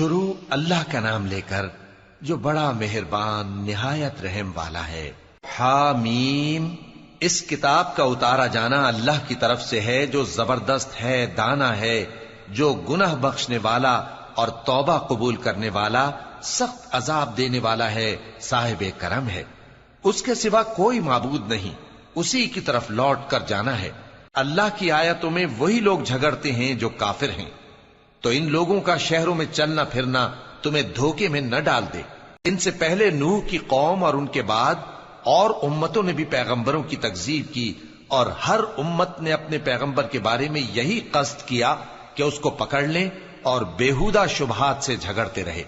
شروع اللہ کا نام لے کر جو بڑا مہربان نہایت رحم والا ہے۔ حامیم، اس کتاب کا اتارا جانا اللہ کی طرف سے ہے جو زبردست ہے، دانا ہے، جو گناہ بخشنے والا اور توبہ قبول کرنے والا، سخت عذاب دینے والا ہے، صاحب کرم ہے۔ اس کے سوا کوئی معبود نہیں، اسی کی طرف لوٹ کر جانا ہے۔ اللہ کی آیتوں میں وہی لوگ جھگڑتے ہیں جو کافر ہیں، تو ان لوگوں کا شہروں میں چلنا پھرنا تمہیں دھوکے میں نہ ڈال دے۔ ان سے پہلے نوح کی قوم اور ان کے بعد اور امتوں نے بھی پیغمبروں کی تکذیب کی، اور ہر امت نے اپنے پیغمبر کے بارے میں یہی قصد کیا کہ اس کو پکڑ لیں اور بیہودہ شبہات سے جھگڑتے رہے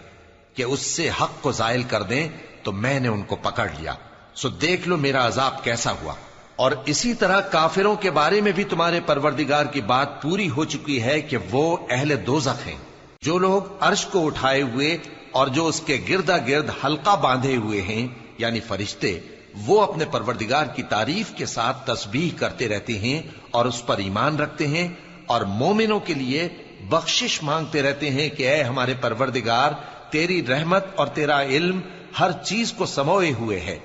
کہ اس سے حق کو زائل کر دیں، تو میں نے ان کو پکڑ لیا، سو دیکھ لو میرا عذاب کیسا ہوا۔ اور اسی طرح کافروں کے بارے میں بھی تمہارے پروردگار کی بات پوری ہو چکی ہے کہ وہ اہل دوزخ ہیں۔ جو لوگ عرش کو اٹھائے ہوئے اور جو اس کے گردا گرد حلقہ باندھے ہوئے ہیں یعنی فرشتے، وہ اپنے پروردگار کی تعریف کے ساتھ تسبیح کرتے رہتے ہیں اور اس پر ایمان رکھتے ہیں، اور مومنوں کے لیے بخشش مانگتے رہتے ہیں کہ اے ہمارے پروردگار، تیری رحمت اور تیرا علم ہر چیز کو سموئے ہوئے ہے،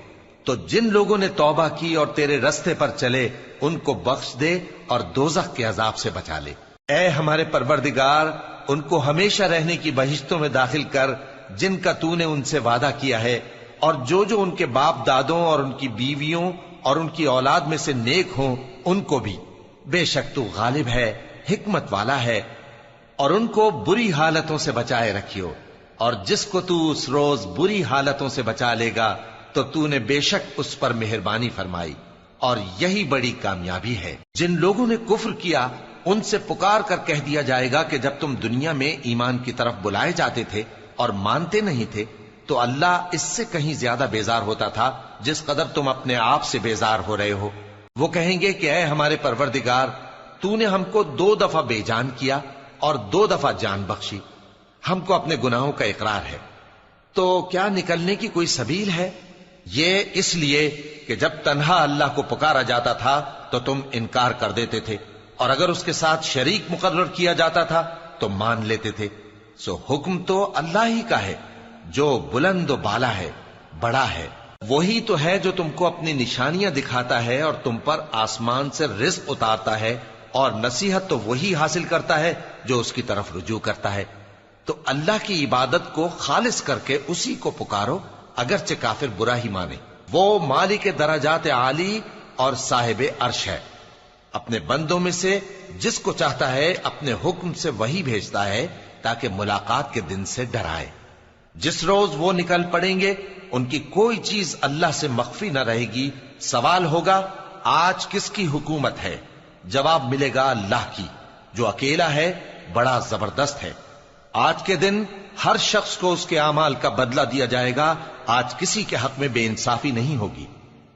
تو جن لوگوں نے توبہ کی اور تیرے رستے پر چلے ان کو بخش دے اور دوزخ کے عذاب سے بچا لے۔ اے ہمارے پروردگار، ان کو ہمیشہ رہنے کی بہشتوں میں داخل کر جن کا تو نے ان سے وعدہ کیا ہے، اور جو جو ان کے باپ دادوں اور ان کی بیویوں اور ان کی اولاد میں سے نیک ہوں ان کو بھی، بے شک تو غالب ہے، حکمت والا ہے۔ اور ان کو بری حالتوں سے بچائے رکھیو، اور جس کو تو اس روز بری حالتوں سے بچا لے گا تو نے بے شک اس پر مہربانی فرمائی، اور یہی بڑی کامیابی ہے۔ جن لوگوں نے کفر کیا ان سے پکار کر کہہ دیا جائے گا کہ جب تم دنیا میں ایمان کی طرف بلائے جاتے تھے اور مانتے نہیں تھے تو اللہ اس سے کہیں زیادہ بیزار ہوتا تھا جس قدر تم اپنے آپ سے بیزار ہو رہے ہو۔ وہ کہیں گے کہ اے ہمارے پروردگار، تو نے ہم کو 2 دفعہ بے جان کیا اور 2 دفعہ جان بخشی، ہم کو اپنے گناہوں کا اقرار ہے، تو کیا نکلنے کی کوئی سبیل ہے؟ یہ اس لیے کہ جب تنہا اللہ کو پکارا جاتا تھا تو تم انکار کر دیتے تھے، اور اگر اس کے ساتھ شریک مقرر کیا جاتا تھا تو مان لیتے تھے۔ سو حکم تو اللہ ہی کا ہے جو بلند و بالا ہے، بڑا ہے۔ وہی تو ہے جو تم کو اپنی نشانیاں دکھاتا ہے اور تم پر آسمان سے رزق اتارتا ہے، اور نصیحت تو وہی حاصل کرتا ہے جو اس کی طرف رجوع کرتا ہے۔ تو اللہ کی عبادت کو خالص کر کے اسی کو پکارو، اگرچہ کافر برا ہی مانے۔ وہ مالک درجات عالی اور صاحب عرش ہے، اپنے بندوں میں سے جس کو چاہتا ہے اپنے حکم سے وہی بھیجتا ہے تاکہ ملاقات کے دن سے ڈرائے۔ جس روز وہ نکل پڑیں گے ان کی کوئی چیز اللہ سے مخفی نہ رہے گی۔ سوال ہوگا آج کس کی حکومت ہے؟ جواب ملے گا اللہ کی، جو اکیلا ہے، بڑا زبردست ہے۔ آج کے دن ہر شخص کو اس کے اعمال کا بدلہ دیا جائے گا، آج کسی کے حق میں بے انصافی نہیں ہوگی۔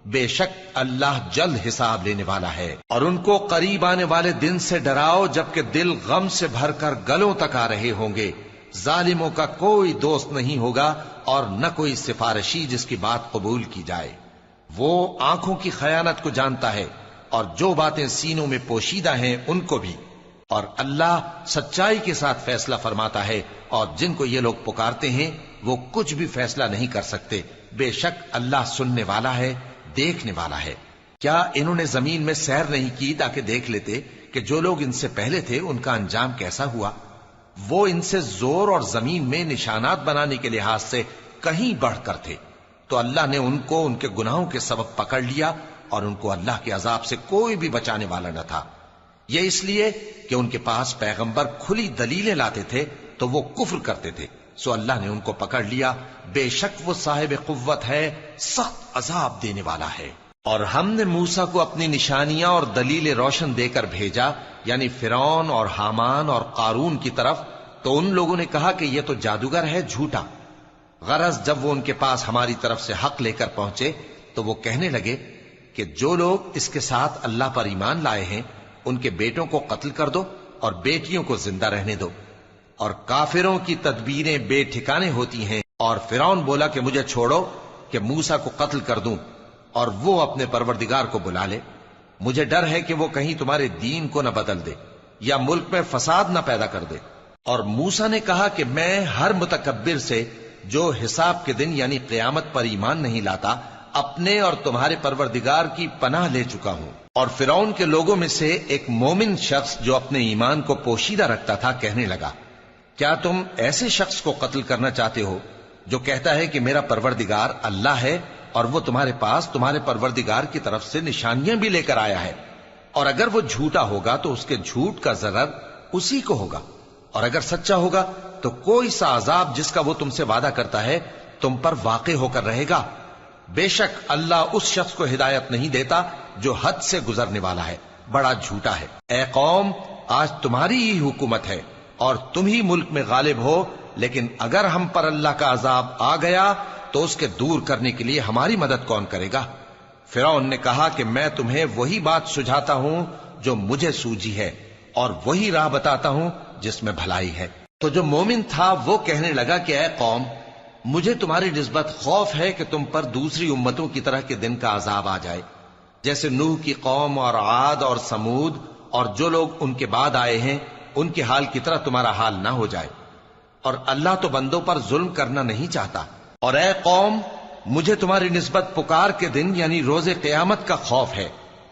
بے شک اللہ جلد حساب لینے والا ہے۔ اور ان کو قریب آنے والے دن سے ڈراؤ جبکہ دل غم سے بھر کر گلوں تک آ رہے ہوں گے۔ ظالموں کا کوئی دوست نہیں ہوگا اور نہ کوئی سفارشی جس کی بات قبول کی جائے۔ وہ آنکھوں کی خیانت کو جانتا ہے اور جو باتیں سینوں میں پوشیدہ ہیں ان کو بھی، اور اللہ سچائی کے ساتھ فیصلہ فرماتا ہے، اور جن کو یہ لوگ پکارتے ہیں وہ کچھ بھی فیصلہ نہیں کر سکتے۔ بے شک اللہ سننے والا ہے، دیکھنے والا ہے۔ کیا انہوں نے زمین میں سیر نہیں کی تاکہ دیکھ لیتے کہ جو لوگ ان سے پہلے تھے ان کا انجام کیسا ہوا؟ وہ ان سے زور اور زمین میں نشانات بنانے کے لحاظ سے کہیں بڑھ کر تھے، تو اللہ نے ان کو ان کے گناہوں کے سبب پکڑ لیا، اور ان کو اللہ کے عذاب سے کوئی بھی بچانے والا نہ تھا۔ یہ اس لیے کہ ان کے پاس پیغمبر کھلی دلیلیں لاتے تھے تو وہ کفر کرتے تھے، سو اللہ نے ان کو پکڑ لیا۔ بے شک وہ صاحب قوت ہے، سخت عذاب دینے والا ہے۔ اور ہم نے موسیٰ کو اپنی نشانیاں اور دلیل روشن دے کر بھیجا، یعنی فرعون اور حامان اور قارون کی طرف، تو ان لوگوں نے کہا کہ یہ تو جادوگر ہے، جھوٹا۔ غرض جب وہ ان کے پاس ہماری طرف سے حق لے کر پہنچے تو وہ کہنے لگے کہ جو لوگ اس کے ساتھ اللہ پر ایمان لائے ہیں ان کے بیٹوں کو قتل کر دو اور بیٹیوں کو زندہ رہنے دو۔ اور کافروں کی تدبیریں بے ٹھکانے ہوتی ہیں۔ اور فرعون بولا کہ مجھے چھوڑو کہ موسیٰ کو قتل کر دوں اور وہ اپنے پروردگار کو بلا لے۔ مجھے ڈر ہے کہ وہ کہیں تمہارے دین کو نہ بدل دے یا ملک میں فساد نہ پیدا کر دے۔ اور موسیٰ نے کہا کہ میں ہر متکبر سے جو حساب کے دن یعنی قیامت پر ایمان نہیں لاتا اپنے اور تمہارے پروردگار کی پناہ لے چکا ہوں۔ اور فرعون کے لوگوں میں سے ایک مومن شخص جو اپنے ایمان کو پوشیدہ رکھتا تھا کہنے لگا، کیا تم ایسے شخص کو قتل کرنا چاہتے ہو جو کہتا ہے کہ میرا پروردگار اللہ ہے اور وہ تمہارے پاس تمہارے پروردگار کی طرف سے نشانیاں بھی لے کر آیا ہے؟ اور اگر وہ جھوٹا ہوگا تو اس کے جھوٹ کا ضرر اسی کو ہوگا، اور اگر سچا ہوگا تو کوئی سا عذاب جس کا وہ تم سے وعدہ کرتا ہے تم پر واقع ہو کر رہے گا۔ بے شک اللہ اس شخص کو ہدایت نہیں دیتا جو حد سے گزرنے والا ہے، بڑا جھوٹا ہے۔ اے قوم، آج تمہاری ہی حکومت ہے اور تم ہی ملک میں غالب ہو، لیکن اگر ہم پر اللہ کا عذاب آ گیا تو اس کے دور کرنے کے لیے ہماری مدد کون کرے گا؟ فرعون نے کہا کہ میں تمہیں وہی بات سجھاتا ہوں جو مجھے سوجھی ہے اور وہی راہ بتاتا ہوں جس میں بھلائی ہے۔ تو جو مومن تھا وہ کہنے لگا کہ اے قوم، مجھے تمہاری نسبت خوف ہے کہ تم پر دوسری امتوں کی طرح کے دن کا عذاب آ جائے، جیسے نوح کی قوم اور عاد اور سمود اور جو لوگ ان کے بعد آئے ہیں ان کے حال کی طرح تمہارا حال نہ ہو جائے، اور اللہ تو بندوں پر ظلم کرنا نہیں چاہتا۔ اور اے قوم، مجھے تمہاری نسبت پکار کے دن یعنی روز قیامت کا خوف ہے،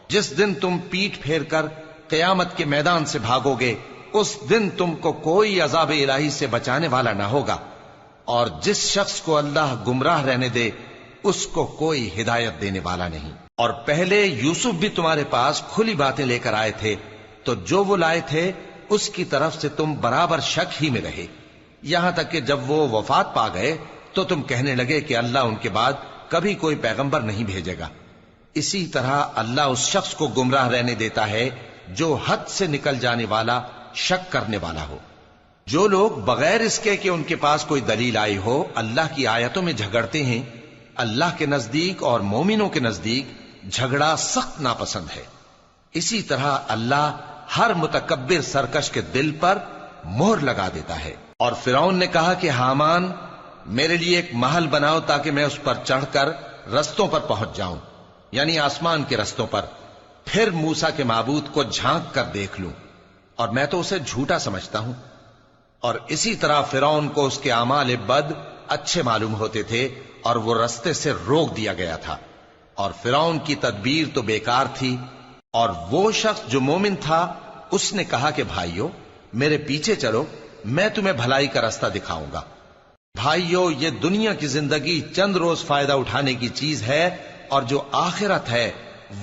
جس دن تم پیٹ پھیر کر قیامت کے میدان سے بھاگو گے، اس دن تم کو کوئی عذاب الہی سے بچانے والا نہ ہوگا، اور جس شخص کو اللہ گمراہ رہنے دے اس کو کوئی ہدایت دینے والا نہیں۔ اور پہلے یوسف بھی تمہارے پاس کھلی باتیں لے کر آئے تھے، تو جو وہ لائے تھے اس کی طرف سے تم برابر شک ہی میں رہے، یہاں تک کہ جب وہ وفات پا گئے تو تم کہنے لگے کہ اللہ ان کے بعد کبھی کوئی پیغمبر نہیں بھیجے گا۔ اسی طرح اللہ اس شخص کو گمراہ رہنے دیتا ہے جو حد سے نکل جانے والا، شک کرنے والا ہو۔ جو لوگ بغیر اس کے کہ ان کے پاس کوئی دلیل آئی ہو اللہ کی آیتوں میں جھگڑتے ہیں، اللہ کے نزدیک اور مومنوں کے نزدیک جھگڑا سخت ناپسند ہے۔ اسی طرح اللہ ہر متکبر سرکش کے دل پر مہر لگا دیتا ہے۔ اور فرعون نے کہا کہ حامان، میرے لیے ایک محل بناؤ تاکہ میں اس پر چڑھ کر رستوں پر پہنچ جاؤں، یعنی آسمان کے رستوں پر، پھر موسیٰ کے معبود کو جھانک کر دیکھ لوں، اور میں تو اسے جھوٹا سمجھتا ہوں۔ اور اسی طرح فرعون کو اس کے اعمال بد اچھے معلوم ہوتے تھے اور وہ رستے سے روک دیا گیا تھا، اور فرعون کی تدبیر تو بیکار تھی۔ اور وہ شخص جو مومن تھا اس نے کہا کہ بھائیو، میرے پیچھے چلو، میں تمہیں بھلائی کا رستہ دکھاؤں گا۔ بھائیو، یہ دنیا کی زندگی چند روز فائدہ اٹھانے کی چیز ہے، اور جو آخرت ہے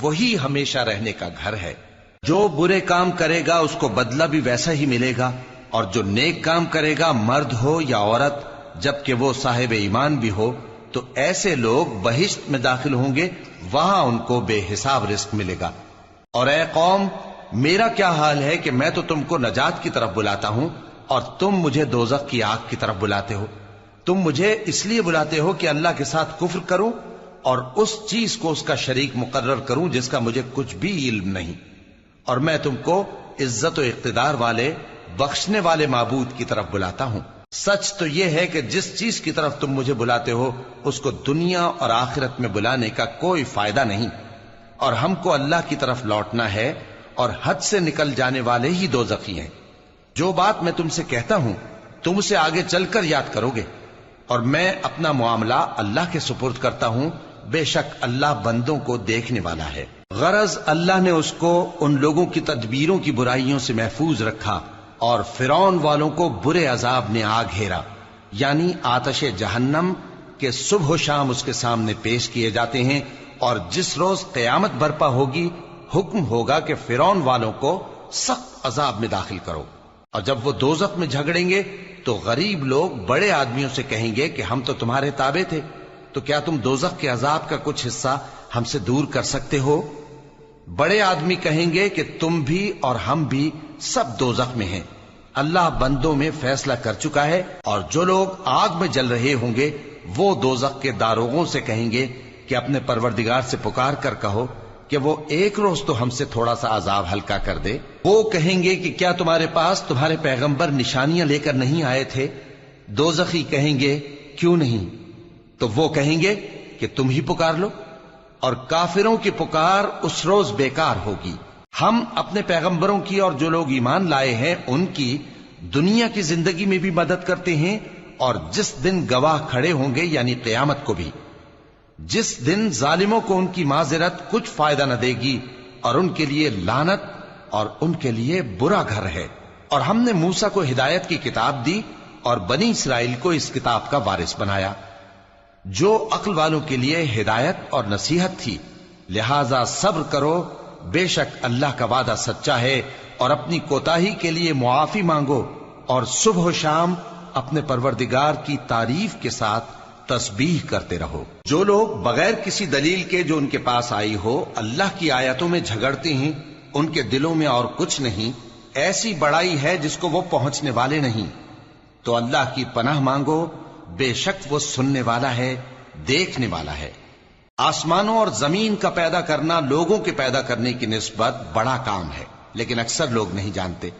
وہی ہمیشہ رہنے کا گھر ہے۔ جو برے کام کرے گا اس کو بدلہ بھی ویسا ہی ملے گا، اور جو نیک کام کرے گا، مرد ہو یا عورت، جبکہ وہ صاحب ایمان بھی ہو، تو ایسے لوگ بہشت میں داخل ہوں گے، وہاں ان کو بے حساب رزق ملے گا۔ اور اے قوم، میرا کیا حال ہے کہ میں تو تم کو نجات کی طرف بلاتا ہوں اور تم مجھے دوزخ کی آگ کی طرف بلاتے ہو۔ تم مجھے اس لیے بلاتے ہو کہ اللہ کے ساتھ کفر کروں اور اس چیز کو اس کا شریک مقرر کروں جس کا مجھے کچھ بھی علم نہیں، اور میں تم کو عزت و اقتدار والے، بخشنے والے معبود کی طرف بلاتا ہوں۔ سچ تو یہ ہے کہ جس چیز کی طرف تم مجھے بلاتے ہو اس کو دنیا اور آخرت میں بلانے کا کوئی فائدہ نہیں، اور ہم کو اللہ کی طرف لوٹنا ہے، اور حد سے نکل جانے والے ہی دوزخی ہیں۔ جو بات میں تم سے کہتا ہوں تم اسے آگے چل کر یاد کرو گے، اور میں اپنا معاملہ اللہ کے سپرد کرتا ہوں، بے شک اللہ بندوں کو دیکھنے والا ہے۔ غرض اللہ نے اس کو ان لوگوں کی تدبیروں کی برائیوں سے محفوظ رکھا، اور فرعون والوں کو برے عذاب نے آ گھیرا، یعنی آتش جہنم کے صبح و شام اس کے سامنے پیش کیے جاتے ہیں، اور جس روز قیامت برپا ہوگی حکم ہوگا کہ فرعون والوں کو سخت عذاب میں داخل کرو۔ اور جب وہ دوزخ میں جھگڑیں گے تو غریب لوگ بڑے آدمیوں سے کہیں گے کہ ہم تو تمہارے تابع تھے، تو کیا تم دوزخ کے عذاب کا کچھ حصہ ہم سے دور کر سکتے ہو؟ بڑے آدمی کہیں گے کہ تم بھی اور ہم بھی سب دوزخ میں ہیں، اللہ بندوں میں فیصلہ کر چکا ہے۔ اور جو لوگ آگ میں جل رہے ہوں گے وہ دوزخ کے داروغوں سے کہیں گے کہ اپنے پروردگار سے پکار کر کہو کہ وہ ایک روز تو ہم سے تھوڑا سا عذاب ہلکا کر دے۔ وہ کہیں گے کہ کیا تمہارے پاس تمہارے پیغمبر نشانیاں لے کر نہیں آئے تھے؟ دوزخی کہیں گے کیوں نہیں؟ تو وہ کہیں گے کہ تم ہی پکار لو، اور کافروں کی پکار اس روز بیکار ہوگی۔ ہم اپنے پیغمبروں کی اور جو لوگ ایمان لائے ہیں ان کی دنیا کی زندگی میں بھی مدد کرتے ہیں اور جس دن گواہ کھڑے ہوں گے یعنی قیامت کو بھی، جس دن ظالموں کو ان کی معذرت کچھ فائدہ نہ دے گی اور ان کے لیے لعنت اور ان کے لیے برا گھر ہے۔ اور ہم نے موسیٰ کو ہدایت کی کتاب دی اور بنی اسرائیل کو اس کتاب کا وارث بنایا، جو عقل والوں کے لیے ہدایت اور نصیحت تھی۔ لہذا صبر کرو، بے شک اللہ کا وعدہ سچا ہے، اور اپنی کوتاہی کے لیے معافی مانگو، اور صبح و شام اپنے پروردگار کی تعریف کے ساتھ تسبیح کرتے رہو۔ جو لوگ بغیر کسی دلیل کے جو ان کے پاس آئی ہو اللہ کی آیتوں میں جھگڑتے ہیں، ان کے دلوں میں اور کچھ نہیں، ایسی بڑائی ہے جس کو وہ پہنچنے والے نہیں۔ تو اللہ کی پناہ مانگو، بے شک وہ سننے والا ہے، دیکھنے والا ہے۔ آسمانوں اور زمین کا پیدا کرنا لوگوں کے پیدا کرنے کی نسبت بڑا کام ہے، لیکن اکثر لوگ نہیں جانتے۔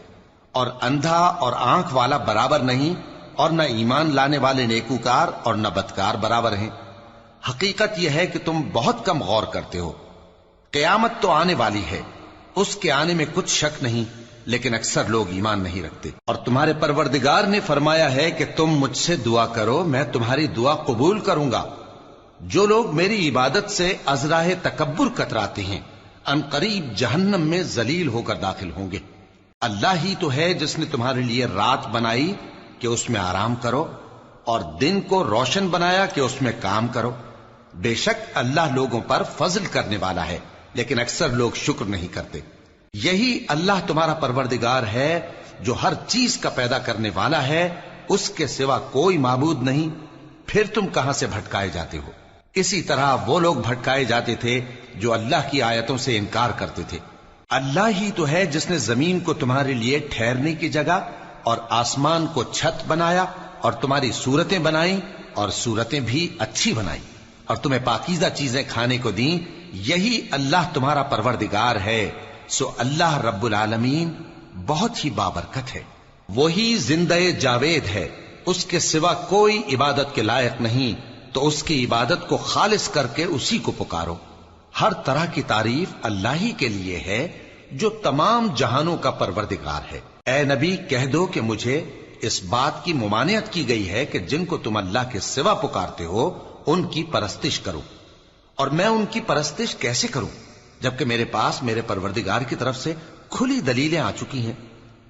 اور اندھا اور آنکھ والا برابر نہیں، اور نہ ایمان لانے والے نیکوکار اور نہ بدکار برابر ہیں۔ حقیقت یہ ہے کہ تم بہت کم غور کرتے ہو۔ قیامت تو آنے والی ہے، اس کے آنے میں کچھ شک نہیں، لیکن اکثر لوگ ایمان نہیں رکھتے۔ اور تمہارے پروردگار نے فرمایا ہے کہ تم مجھ سے دعا کرو، میں تمہاری دعا قبول کروں گا۔ جو لوگ میری عبادت سے ازراہ تکبر کتراتے ہیں، ان قریب جہنم میں ذلیل ہو کر داخل ہوں گے۔ اللہ ہی تو ہے جس نے تمہارے لیے رات بنائی کہ اس میں آرام کرو، اور دن کو روشن بنایا کہ اس میں کام کرو۔ بے شک اللہ لوگوں پر فضل کرنے والا ہے، لیکن اکثر لوگ شکر نہیں کرتے۔ یہی اللہ تمہارا پروردگار ہے جو ہر چیز کا پیدا کرنے والا ہے، اس کے سوا کوئی معبود نہیں، پھر تم کہاں سے بھٹکائے جاتے ہو؟ اسی طرح وہ لوگ بھٹکائے جاتے تھے جو اللہ کی آیتوں سے انکار کرتے تھے۔ اللہ ہی تو ہے جس نے زمین کو تمہارے لیے ٹھہرنے کی جگہ اور آسمان کو چھت بنایا، اور تمہاری صورتیں بنائیں اور صورتیں بھی اچھی بنائیں، اور تمہیں پاکیزہ چیزیں کھانے کو دیں۔ یہی اللہ تمہارا پروردگار ہے، سو اللہ رب العالمین بہت ہی بابرکت ہے۔ وہی زندہ جاوید ہے، اس کے سوا کوئی عبادت کے لائق نہیں، تو اس کی عبادت کو خالص کر کے اسی کو پکارو۔ ہر طرح کی تعریف اللہ ہی کے لیے ہے جو تمام جہانوں کا پروردگار ہے۔ اے نبی کہہ دو کہ مجھے اس بات کی ممانعت کی گئی ہے کہ جن کو تم اللہ کے سوا پکارتے ہو ان کی پرستش کرو، اور میں ان کی پرستش کیسے کروں جبکہ میرے پاس میرے پروردگار کی طرف سے کھلی دلیلیں آ چکی ہیں،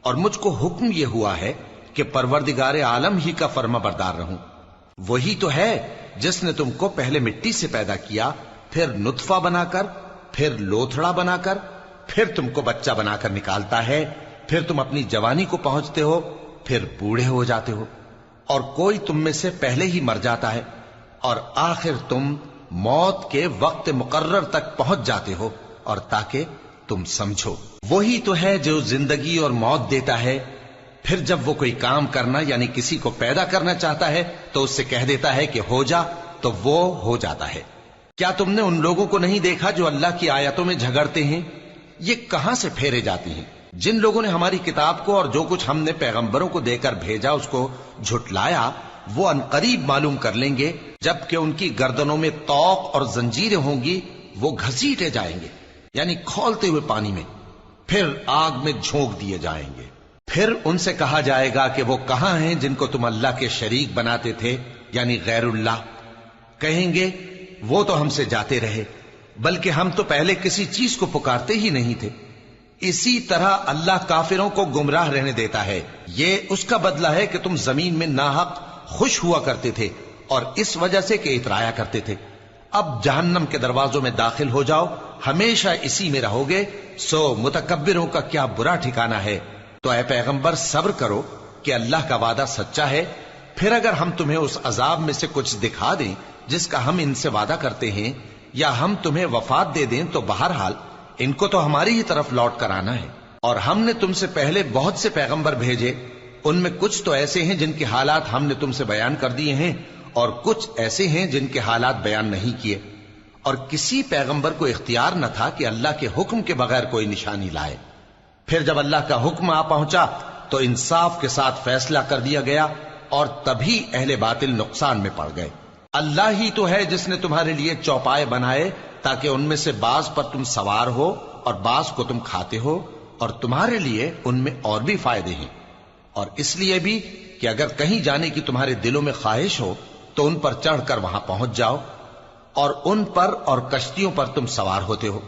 اور مجھ کو حکم یہ ہوا ہے کہ پروردگار عالم ہی کا فرما بردار رہوں۔ وہی تو ہے جس نے تم کو پہلے مٹی سے پیدا کیا، پھر نطفہ بنا کر، پھر لوتھڑا بنا کر، پھر تم کو بچہ بنا کر نکالتا ہے، پھر تم اپنی جوانی کو پہنچتے ہو، پھر بوڑھے ہو جاتے ہو، اور کوئی تم میں سے پہلے ہی مر جاتا ہے، اور آخر تم موت کے وقت مقرر تک پہنچ جاتے ہو، اور تاکہ تم سمجھو۔ وہی تو ہے جو زندگی اور موت دیتا ہے، پھر جب وہ کوئی کام کرنا یعنی کسی کو پیدا کرنا چاہتا ہے تو اس سے کہہ دیتا ہے کہ ہو جا، تو وہ ہو جاتا ہے۔ کیا تم نے ان لوگوں کو نہیں دیکھا جو اللہ کی آیتوں میں جھگڑتے ہیں؟ یہ کہاں سے پھیرے جاتی ہیں؟ جن لوگوں نے ہماری کتاب کو اور جو کچھ ہم نے پیغمبروں کو دے کر بھیجا اس کو جھٹلایا، وہ انقریب معلوم کر لیں گے جبکہ ان کی گردنوں میں طوق اور زنجیریں ہوں گی، وہ گھسیٹے جائیں گے یعنی کھولتے ہوئے پانی میں، پھر آگ میں جھونک دیے جائیں گے۔ پھر ان سے کہا جائے گا کہ وہ کہاں ہیں جن کو تم اللہ کے شریک بناتے تھے یعنی غیر اللہ؟ کہیں گے وہ تو ہم سے جاتے رہے، بلکہ ہم تو پہلے کسی چیز کو پکارتے ہی نہیں تھے۔ اسی طرح اللہ کافروں کو گمراہ رہنے دیتا ہے، یہ اس کا بدلہ ہے کہ تم زمین میں ناحق خوش ہوا کرتے تھے اور اس وجہ سے کہ اترایا کرتے تھے۔ اب جہنم کے دروازوں میں داخل ہو جاؤ، ہمیشہ اسی میں رہو گے، سو متکبروں کا کیا برا ٹھکانہ ہے۔ تو اے پیغمبر صبر کرو کہ اللہ کا وعدہ سچا ہے، پھر اگر ہم تمہیں اس عذاب میں سے کچھ دکھا دیں جس کا ہم ان سے وعدہ کرتے ہیں، یا ہم تمہیں وفات دے دیں، تو بہرحال ان کو تو ہماری ہی طرف لوٹ کر آنا ہے۔ اور ہم نے تم سے پہلے بہت سے پیغمبر بھیجے، ان میں کچھ تو ایسے ہیں جن کے حالات ہم نے تم سے بیان کر دیے ہیں، اور کچھ ایسے ہیں جن کے حالات بیان نہیں کیے، اور کسی پیغمبر کو اختیار نہ تھا کہ اللہ کے حکم کے بغیر کوئی نشانی لائے۔ پھر جب اللہ کا حکم آ پہنچا تو انصاف کے ساتھ فیصلہ کر دیا گیا، اور تبھی اہل باطل نقصان میں پڑ گئے۔ اللہ ہی تو ہے جس نے تمہارے لیے چوپائے بنائے تاکہ ان میں سے بعض پر تم سوار ہو اور بعض کو تم کھاتے ہو، اور تمہارے لیے ان میں اور بھی فائدے ہیں۔ اور اس لیے بھی کہ اگر کہیں جانے کی تمہارے دلوں میں خواہش ہو تو ان پر چڑھ کر وہاں پہنچ جاؤ، اور ان پر اور کشتیوں پر تم سوار ہوتے ہو،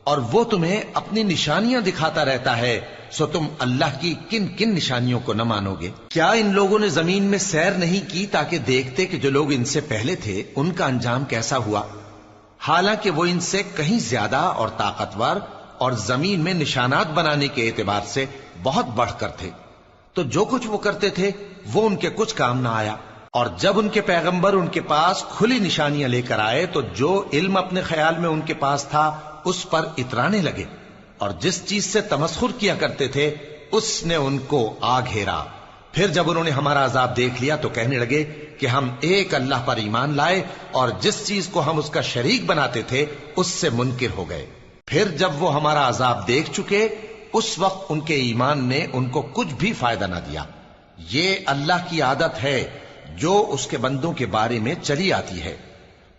اور وہ تمہیں اپنی نشانیاں دکھاتا رہتا ہے، سو تم اللہ کی کن کن نشانیوں کو نہ مانو گے؟ کیا ان لوگوں نے زمین میں سیر نہیں کی تاکہ دیکھتے کہ جو لوگ ان سے پہلے تھے ان کا انجام کیسا ہوا؟ حالانکہ وہ ان سے کہیں زیادہ اور طاقتور اور زمین میں نشانات بنانے کے اعتبار سے بہت بڑھ کر تھے، تو جو کچھ وہ کرتے تھے وہ ان کے کچھ کام نہ آیا۔ اور جب ان کے پیغمبر ان کے پاس کھلی نشانیاں لے کر آئے تو جو علم اپنے خیال میں ان کے پاس تھا اس پر اترانے لگے، اور جس چیز سے تمسخر کیا کرتے تھے اس نے ان کو آ گھیرا۔ پھر جب انہوں نے ہمارا عذاب دیکھ لیا تو کہنے لگے کہ ہم ایک اللہ پر ایمان لائے، اور جس چیز کو ہم اس کا شریک بناتے تھے اس سے منکر ہو گئے۔ پھر جب وہ ہمارا عذاب دیکھ چکے اس وقت ان کے ایمان نے ان کو کچھ بھی فائدہ نہ دیا۔ یہ اللہ کی عادت ہے جو اس کے بندوں کے بارے میں چلی آتی ہے،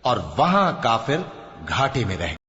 اور وہاں کافر گھاٹے میں رہ